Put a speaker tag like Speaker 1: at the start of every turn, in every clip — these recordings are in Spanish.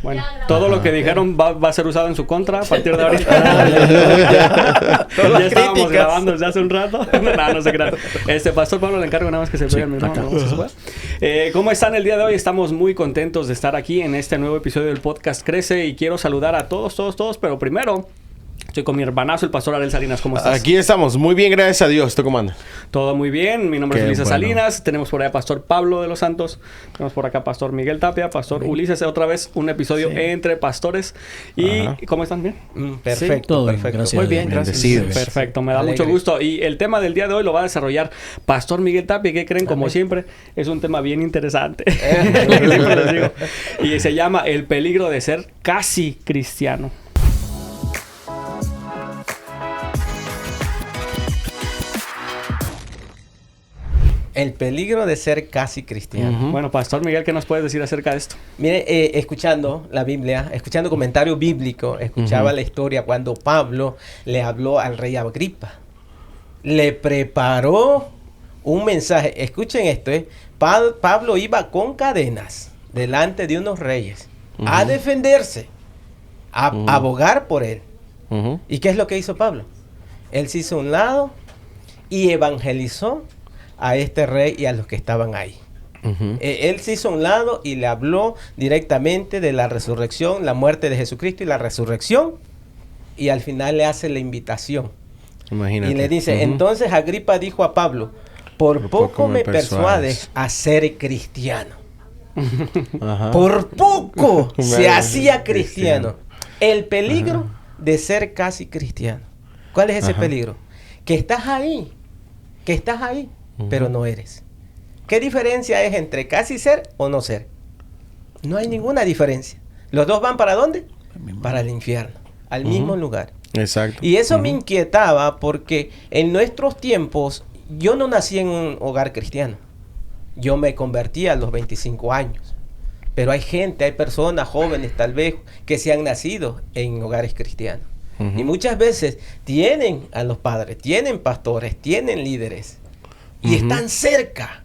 Speaker 1: Bueno, todo lo que dijeron va a ser usado en su contra a partir de ahorita. Ya estábamos grabando desde hace un rato. No se crean. Pastor Pablo, le encargo nada más que se pegue el micrófono. ¿Cómo están el día de hoy? Estamos muy contentos de estar aquí en este nuevo episodio del podcast Crece y quiero saludar a todos, pero primero estoy con mi hermanazo, el pastor Ariel Salinas. ¿Cómo estás?
Speaker 2: Aquí estamos. Muy bien, gracias a Dios. ¿Tú cómo andas?
Speaker 1: Todo muy bien. Mi nombre es Ulises Salinas. Tenemos por allá pastor Pablo de los Santos. Tenemos por acá pastor Miguel Tapia, pastor Ulises. Otra vez un episodio entre pastores. ¿Y cómo están? ¿Bien?
Speaker 3: Perfecto, perfecto.
Speaker 1: Gracias. Muy bien, gracias. Perfecto, me da mucho gusto. Y el tema del día de hoy lo va a desarrollar pastor Miguel Tapia. ¿Qué creen? Como siempre, es un tema bien interesante. Siempre les digo. Y se llama el peligro de ser casi cristiano.
Speaker 3: El peligro de ser casi cristiano.
Speaker 1: Bueno, pastor Miguel, ¿qué nos puedes decir acerca de esto?
Speaker 3: Mire, escuchando la Biblia, escuchando comentario bíblico, escuchaba la historia cuando Pablo le habló al rey Agripa. Le preparó un mensaje. Escuchen esto, Pablo iba con cadenas delante de unos reyes a defenderse, a abogar por él. ¿Y qué es lo que hizo Pablo? Él se hizo a un lado y evangelizó a este rey y a los que estaban ahí. Él se hizo a un lado y le habló directamente de la resurrección, la muerte de Jesucristo y la resurrección, y al final le hace la invitación. Imagínate. Y le dice, entonces Agripa dijo a Pablo, por poco me persuades a ser cristiano. Por poco se hacía cristiano. El peligro de ser casi cristiano. ¿Cuál es ese peligro? Que estás ahí, pero no eres. ¿Qué diferencia es entre casi ser o no ser? No hay ninguna diferencia. Los dos van ¿para dónde? Para el infierno, al mismo lugar.
Speaker 2: Exacto.
Speaker 3: Y eso me inquietaba porque en nuestros tiempos yo no nací en un hogar cristiano. Yo me convertí a los 25 años. Pero hay personas jóvenes tal vez que se han nacido en hogares cristianos. Y muchas veces tienen a los padres, tienen pastores, tienen líderes. Y están cerca,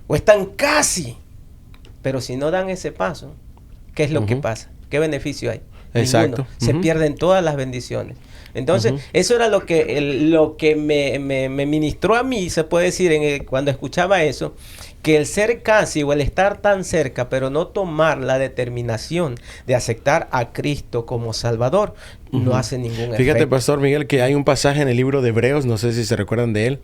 Speaker 3: o están casi. Pero si no dan ese paso, ¿qué es lo que pasa? ¿Qué beneficio hay?
Speaker 2: Exacto.
Speaker 3: Ninguno. Se pierden todas las bendiciones. Entonces, eso era lo que me ministró a mí, se puede decir, cuando escuchaba eso, que el ser casi o el estar tan cerca, pero no tomar la determinación de aceptar a Cristo como Salvador, no hace ningún efecto.
Speaker 2: Fíjate, pastor Miguel, que hay un pasaje en el libro de Hebreos, no sé si se recuerdan de él,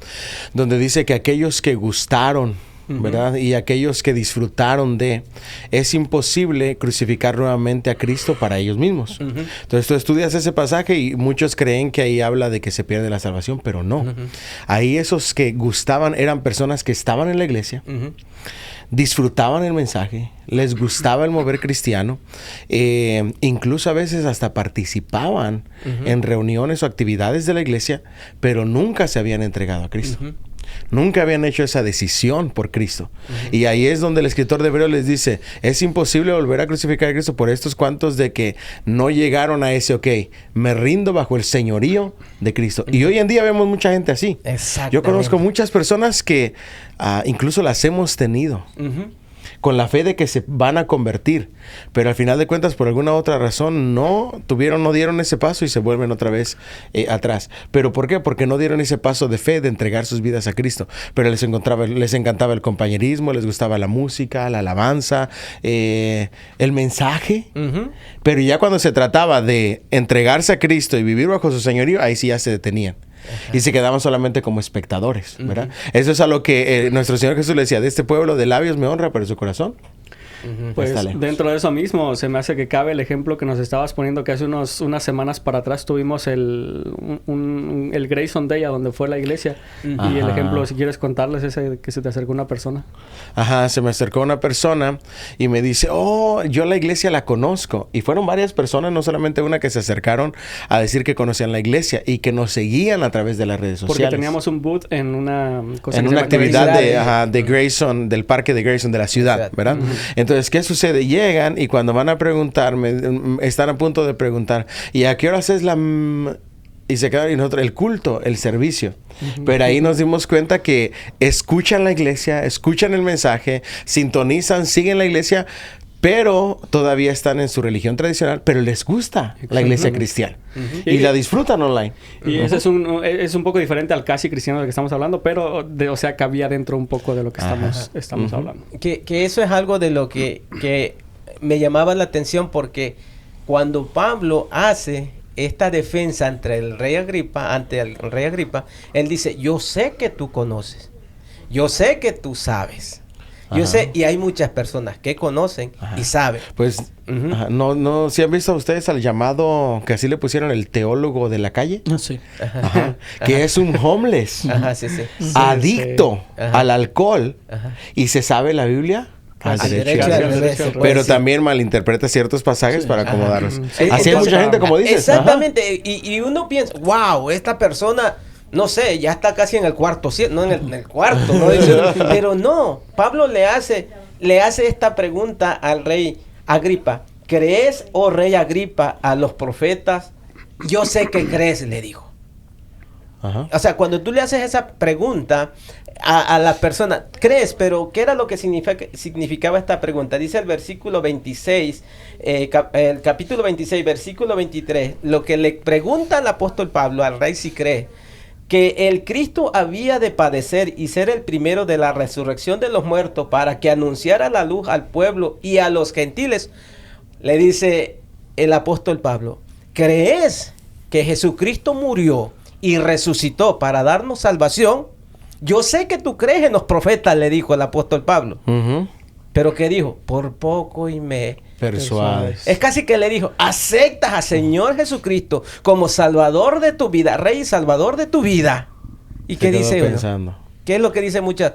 Speaker 2: donde dice que aquellos que gustaron, ¿verdad? Y aquellos que disfrutaron es imposible crucificar nuevamente a Cristo para ellos mismos. Entonces tú estudias ese pasaje y muchos creen que ahí habla de que se pierde la salvación, pero no. Ahí esos que gustaban eran personas que estaban en la iglesia, disfrutaban el mensaje, les gustaba el mover cristiano, incluso a veces hasta participaban en reuniones o actividades de la iglesia, pero nunca se habían entregado a Cristo. Nunca habían hecho esa decisión por Cristo. Y ahí es donde el escritor de Hebreos les dice, es imposible volver a crucificar a Cristo por estos cuantos de que no llegaron a ese, me rindo bajo el señorío de Cristo. Y hoy en día vemos mucha gente así. Yo conozco muchas personas que incluso las hemos tenido. Con la fe de que se van a convertir, pero al final de cuentas por alguna otra razón no dieron ese paso y se vuelven otra vez atrás. ¿Pero por qué? Porque no dieron ese paso de fe de entregar sus vidas a Cristo, pero les encantaba el compañerismo, les gustaba la música, la alabanza, el mensaje, pero ya cuando se trataba de entregarse a Cristo y vivir bajo su señorío, ahí sí ya se detenían. Y se quedaban solamente como espectadores, ¿verdad? Eso es a lo que nuestro Señor Jesús le decía, de este pueblo de labios me honra, pero su corazón
Speaker 1: Pues dentro de eso mismo se me hace que cabe el ejemplo que nos estabas poniendo, que hace unas semanas para atrás tuvimos el Grayson Day a donde fue la iglesia. Y el ejemplo, si quieres contarles, ese que se te acercó una persona.
Speaker 2: Se me acercó una persona y me dice, yo la iglesia la conozco. Y fueron varias personas, no solamente una, que se acercaron a decir que conocían la iglesia y que nos seguían a través de las redes sociales.
Speaker 1: Porque teníamos un booth en una cosa
Speaker 2: en una actividad de Grayson, del parque de Grayson de la ciudad, ¿verdad? Entonces, ¿qué sucede? Llegan y cuando van a preguntarme, están a punto de preguntar, ¿y a qué horas es la...? Y se quedaron, y nosotros, el culto, el servicio. Pero ahí nos dimos cuenta que escuchan la iglesia, escuchan el mensaje, sintonizan, siguen la iglesia, pero todavía están en su religión tradicional, pero les gusta la iglesia cristiana. Y la disfrutan online.
Speaker 1: Y ese es un poco diferente al casi cristiano del que estamos hablando, pero o sea, cabía dentro un poco de lo que estamos hablando.
Speaker 3: Que eso es algo de lo que me llamaba la atención, porque cuando Pablo hace esta defensa ante el rey Agripa, él dice, yo sé que tú conoces, yo sé que tú sabes. Yo sé, y hay muchas personas que conocen y saben.
Speaker 2: Pues, no, ¿sí han visto ustedes al llamado, que así le pusieron, el teólogo de la calle?
Speaker 4: Sí.
Speaker 2: Que es un homeless, adicto al alcohol, y se sabe la Biblia al derecho y al revés. Pero también malinterpreta ciertos pasajes para acomodarlos. Así hay mucha gente, como dices.
Speaker 3: Exactamente, y uno piensa, wow, esta persona... No sé, ya está casi en el cuarto, no en el cuarto, ¿no? Pero no, Pablo le hace esta pregunta al rey Agripa. ¿Crees, oh rey Agripa, a los profetas? Yo sé que crees, le dijo. O sea, cuando tú le haces esa pregunta a la persona, ¿crees? Pero ¿qué era lo que significaba esta pregunta? Dice el versículo 26, el capítulo 26, versículo 23, lo que le pregunta al apóstol Pablo al rey si cree, que el Cristo había de padecer y ser el primero de la resurrección de los muertos para que anunciara la luz al pueblo y a los gentiles. Le dice el apóstol Pablo, ¿crees que Jesucristo murió y resucitó para darnos salvación? Yo sé que tú crees en los profetas, le dijo el apóstol Pablo. Pero ¿qué dijo? Por poco y me persuades. Es casi que le dijo, aceptas al Señor Jesucristo como Salvador de tu vida, Rey y Salvador de tu vida. ¿Y qué dice uno? ¿Qué es lo que dice muchas?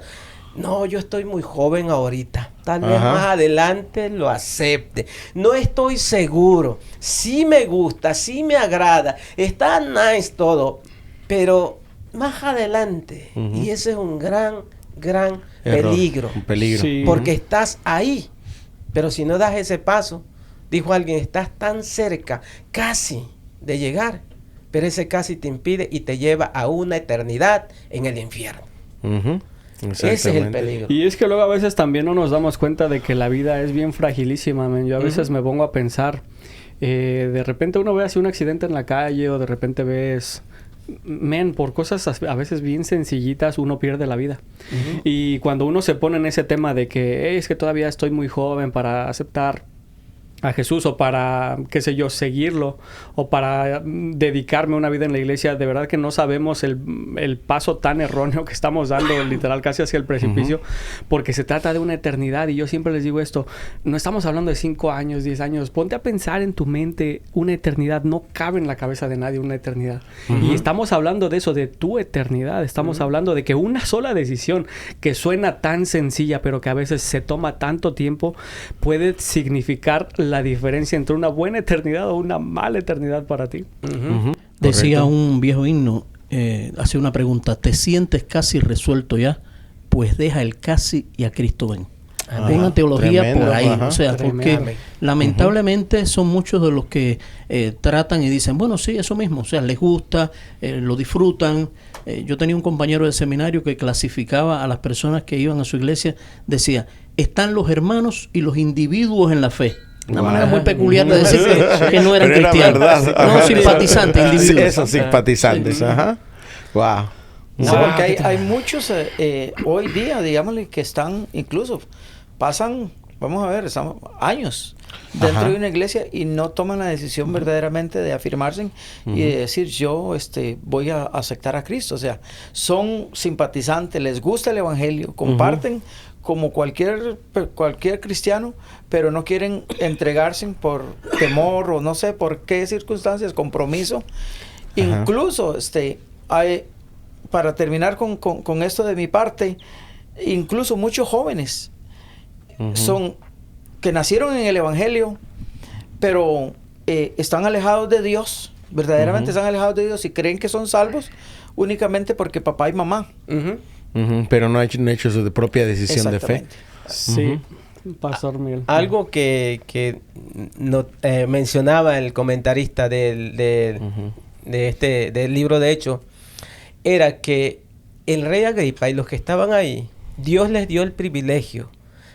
Speaker 3: No, yo estoy muy joven ahorita. Tal vez más adelante lo acepte. No estoy seguro. Sí me gusta, sí me agrada. Está nice todo. Pero más adelante. Y ese es un gran peligro.
Speaker 2: Un peligro.
Speaker 3: Sí. Porque estás ahí. Pero si no das ese paso, dijo alguien, estás tan cerca, casi, de llegar. Pero ese casi te impide y te lleva a una eternidad en el infierno. Ese es el peligro.
Speaker 1: Y es que luego a veces también no nos damos cuenta de que la vida es bien fragilísima, man. Yo a veces me pongo a pensar, de repente uno ve así un accidente en la calle o de repente ves... por cosas a veces bien sencillitas uno pierde la vida. Y cuando uno se pone en ese tema de que es que todavía estoy muy joven para aceptar a Jesús o para, qué sé yo, seguirlo o para dedicarme una vida en la iglesia, de verdad que no sabemos el paso tan erróneo que estamos dando, literal casi hacia el precipicio, porque se trata de una eternidad. Y yo siempre les digo esto, no estamos hablando de 5 años, 10 años, ponte a pensar en tu mente una eternidad, no cabe en la cabeza de nadie una eternidad. Y estamos hablando de eso, de tu eternidad, estamos hablando de que una sola decisión que suena tan sencilla, pero que a veces se toma tanto tiempo, puede significar la diferencia entre una buena eternidad o una mala eternidad para ti.
Speaker 4: Decía un viejo himno, hace una pregunta, ¿te sientes casi resuelto ya? Pues deja el casi y a Cristo ven. Una teología tremendo, por ahí, o sea, porque lamentablemente son muchos de los que tratan y dicen, bueno, sí, eso mismo, o sea, les gusta, lo disfrutan. Yo tenía un compañero de seminario que clasificaba a las personas que iban a su iglesia, decía, están los hermanos y los individuos en la fe. Una manera muy peculiar de decir que no eran cristianos. No, simpatizantes, individuos.
Speaker 2: Esos simpatizantes, Wow.
Speaker 5: No, porque hay muchos hoy día, digámosle, que están, incluso pasan, vamos a ver, estamos años dentro de una iglesia y no toman la decisión verdaderamente de afirmarse y de decir, yo voy a aceptar a Cristo. O sea, son simpatizantes, les gusta el evangelio, comparten como cualquier cristiano, pero no quieren entregarse por temor o no sé por qué circunstancias, compromiso. Incluso, para terminar con esto de mi parte, incluso muchos jóvenes son que nacieron en el evangelio, pero están alejados de Dios, verdaderamente están alejados de Dios y creen que son salvos únicamente porque papá y mamá.
Speaker 2: Pero no han hecho su propia decisión de fe.
Speaker 1: Sí. Pastor Miguel.
Speaker 3: Algo que mencionaba el comentarista del libro de Hechos era que el rey Agripa y los que estaban ahí, Dios les dio el privilegio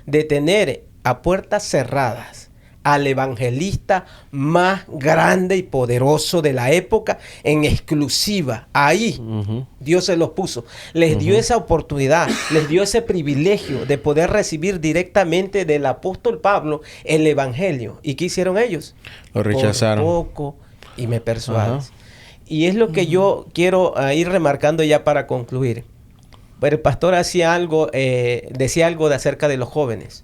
Speaker 3: de tener a puertas cerradas al evangelista más grande y poderoso de la época en exclusiva. Ahí Dios se los puso. Les dio esa oportunidad, les dio ese privilegio de poder recibir directamente del apóstol Pablo el evangelio. ¿Y qué hicieron ellos?
Speaker 2: Lo rechazaron.
Speaker 3: Por poco y me persuades. Y es lo que yo quiero ir remarcando ya para concluir. Pero el pastor decía algo de acerca de los jóvenes.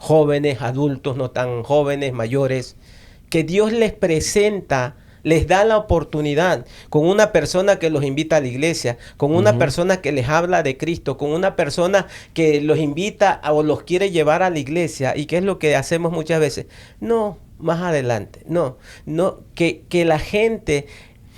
Speaker 3: Jóvenes, adultos, no tan jóvenes, mayores, que Dios les presenta, les da la oportunidad con una persona que los invita a la iglesia, con una persona que les habla de Cristo, con una persona que los invita o los quiere llevar a la iglesia. ¿Y qué es lo que hacemos muchas veces? No, más adelante, no, que la gente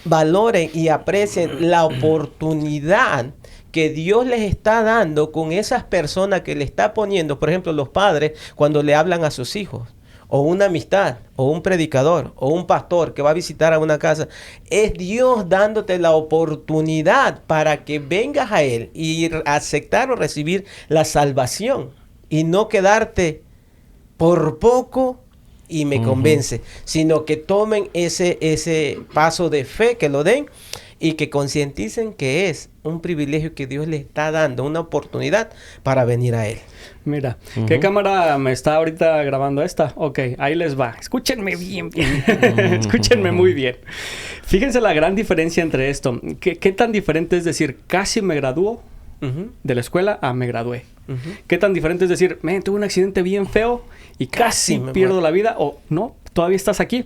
Speaker 3: valore y aprecie la oportunidad que Dios les está dando con esas personas que le está poniendo, por ejemplo, los padres cuando le hablan a sus hijos, o una amistad, o un predicador, o un pastor que va a visitar a una casa. Es Dios dándote la oportunidad para que vengas a Él y aceptar o recibir la salvación y no quedarte por poco y me convence, sino que tomen ese paso de fe, que lo den y que concienticen que es un privilegio que Dios les está dando, una oportunidad para venir a Él.
Speaker 1: Mira, ¿qué cámara me está ahorita grabando esta? Ok, ahí les va. Escúchenme bien. Escúchenme muy bien. Fíjense la gran diferencia entre esto. ¿Qué tan diferente es decir, casi me gradúo de la escuela a me gradué? ¿Qué tan diferente es decir, tuve un accidente bien feo y casi pierdo la vida? O no, todavía estás aquí.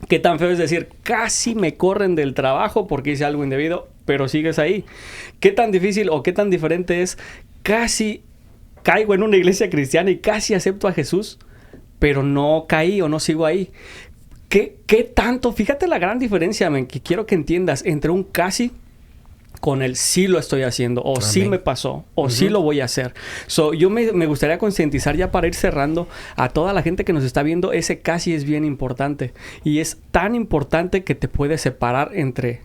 Speaker 1: ¿Qué tan feo es decir, casi me corren del trabajo porque hice algo indebido, pero sigues ahí? ¿Qué tan difícil o qué tan diferente es, casi caigo en una iglesia cristiana y casi acepto a Jesús, pero no caí o no sigo ahí? ¿Qué tanto? Fíjate la gran diferencia, que quiero que entiendas, entre un casi con el sí lo estoy haciendo, o sí me pasó, o sí lo voy a hacer. Yo me gustaría concientizar ya para ir cerrando a toda la gente que nos está viendo. Ese casi es bien importante. Y es tan importante que te puede separar entre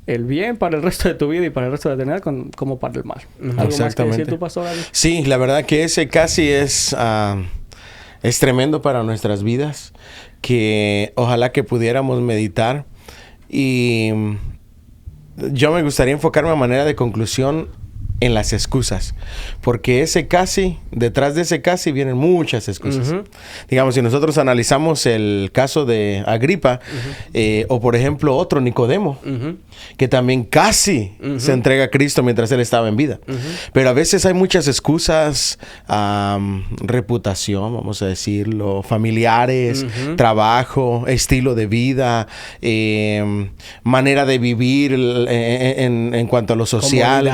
Speaker 1: el bien para el resto de tu vida y para el resto de la eternidad como para el mal. ¿Algo más que decir tú, pastor David?
Speaker 2: Sí, la verdad que ese casi es tremendo para nuestras vidas, que ojalá que pudiéramos meditar. Y yo me gustaría enfocarme a manera de conclusión en las excusas, porque ese casi, detrás de ese casi vienen muchas excusas. Digamos, si nosotros analizamos el caso de Agripa, o por ejemplo otro Nicodemo, que también casi se entrega a Cristo mientras él estaba en vida. Pero a veces hay muchas excusas, reputación, vamos a decirlo, familiares, trabajo, estilo de vida, manera de vivir en cuanto a lo social.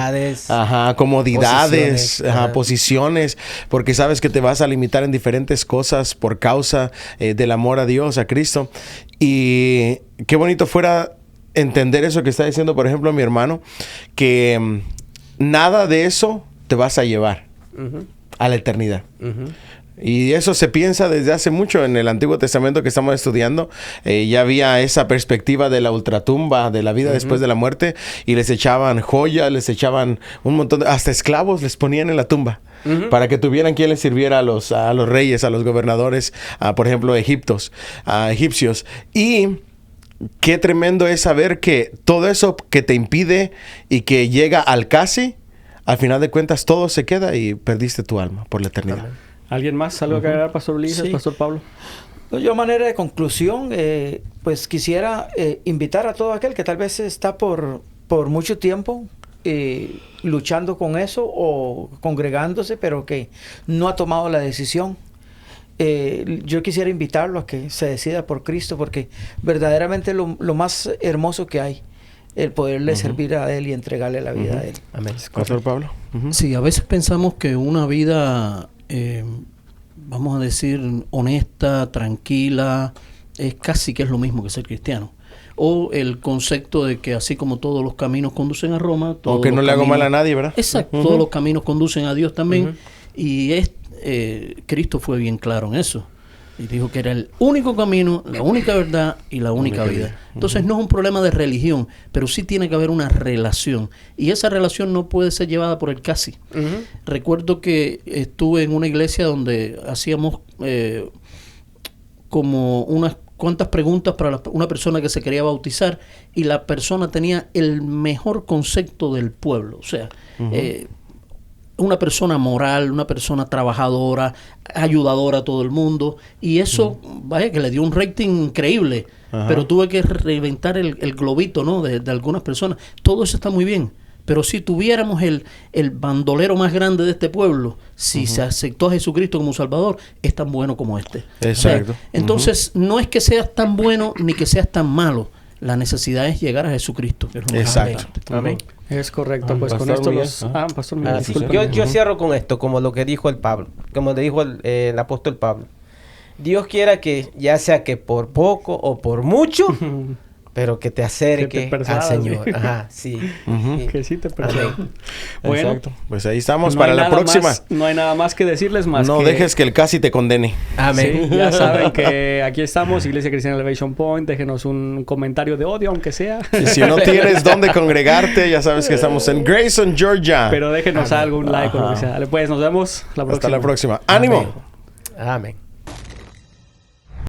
Speaker 2: Comodidades, posiciones, porque sabes que te vas a limitar en diferentes cosas por causa del amor a Dios, a Cristo. Y qué bonito fuera entender eso que está diciendo, por ejemplo, mi hermano, que nada de eso te vas a llevar a la eternidad. Y eso se piensa desde hace mucho en el Antiguo Testamento que estamos estudiando. Ya había esa perspectiva de la ultratumba, de la vida después de la muerte, y les echaban joyas, les echaban un montón de... hasta esclavos les ponían en la tumba para que tuvieran quien les sirviera a los reyes, a los gobernadores, por ejemplo, egipcios. Y qué tremendo es saber que todo eso que te impide y que llega al casi, al final de cuentas todo se queda y perdiste tu alma por la eternidad.
Speaker 1: Amén. ¿Alguien más? ¿Algo que agregar, Pastor Ulises, Pastor Pablo?
Speaker 5: Yo, a manera de conclusión, pues quisiera invitar a todo aquel que tal vez está por mucho tiempo luchando con eso o congregándose, pero que no ha tomado la decisión. Yo quisiera invitarlo a que se decida por Cristo, porque verdaderamente lo más hermoso que hay, el poderle servir a Él y entregarle la vida a Él.
Speaker 2: Amén. Pastor Pablo.
Speaker 4: Sí, a veces pensamos que una vida... vamos a decir, honesta, tranquila, es casi que es lo mismo que ser cristiano. O el concepto de que así como todos los caminos conducen a Roma...
Speaker 2: O que no le hago mal a nadie, ¿verdad?
Speaker 4: Exacto, todos los caminos conducen a Dios también. Y Cristo fue bien claro en eso. Y dijo que era el único camino, la única verdad y la única vida. Entonces no es un problema de religión, pero sí tiene que haber una relación. Y esa relación no puede ser llevada por el casi. Recuerdo que estuve en una iglesia donde hacíamos como unas cuantas preguntas para una persona que se quería bautizar, y la persona tenía el mejor concepto del pueblo. O sea, una persona moral, una persona trabajadora, ayudadora a todo el mundo, y eso, vaya, que le dio un rating increíble. Pero tuve que reventar el globito, ¿no? de algunas personas. Todo eso está muy bien, pero si tuviéramos el bandolero más grande de este pueblo, si se aceptó a Jesucristo como Salvador, es tan bueno como este.
Speaker 2: Exacto.
Speaker 4: O sea, entonces, no es que seas tan bueno ni que seas tan malo. La necesidad es llegar a Jesucristo. Que es lo más
Speaker 2: Exacto.
Speaker 3: Amén.
Speaker 1: Es correcto. Pues con
Speaker 2: Pastor
Speaker 1: esto
Speaker 2: Miguel.
Speaker 1: Pastor Miguel,
Speaker 3: Sí. Yo cierro con esto, como lo que dijo el Pablo, como le dijo el apóstol Pablo. Dios quiera que, ya sea que por poco o por mucho, pero que te acerque al Señor. Ajá, sí.
Speaker 1: Que sí te persuade.
Speaker 2: Bueno, exacto. Pues ahí estamos para la próxima.
Speaker 1: No hay nada más que decirles más.
Speaker 2: No dejes que el casi te condene.
Speaker 3: Amén.
Speaker 1: Sí, ya saben que aquí estamos, Iglesia Cristiana Elevation Point. Déjenos un comentario de odio, aunque sea.
Speaker 2: Y si no tienes dónde congregarte, ya sabes que estamos en Grayson, Georgia.
Speaker 1: Pero déjenos algo, un like o lo que sea. Pues nos vemos la próxima.
Speaker 2: Hasta la próxima. ¡Ánimo!
Speaker 3: Amén.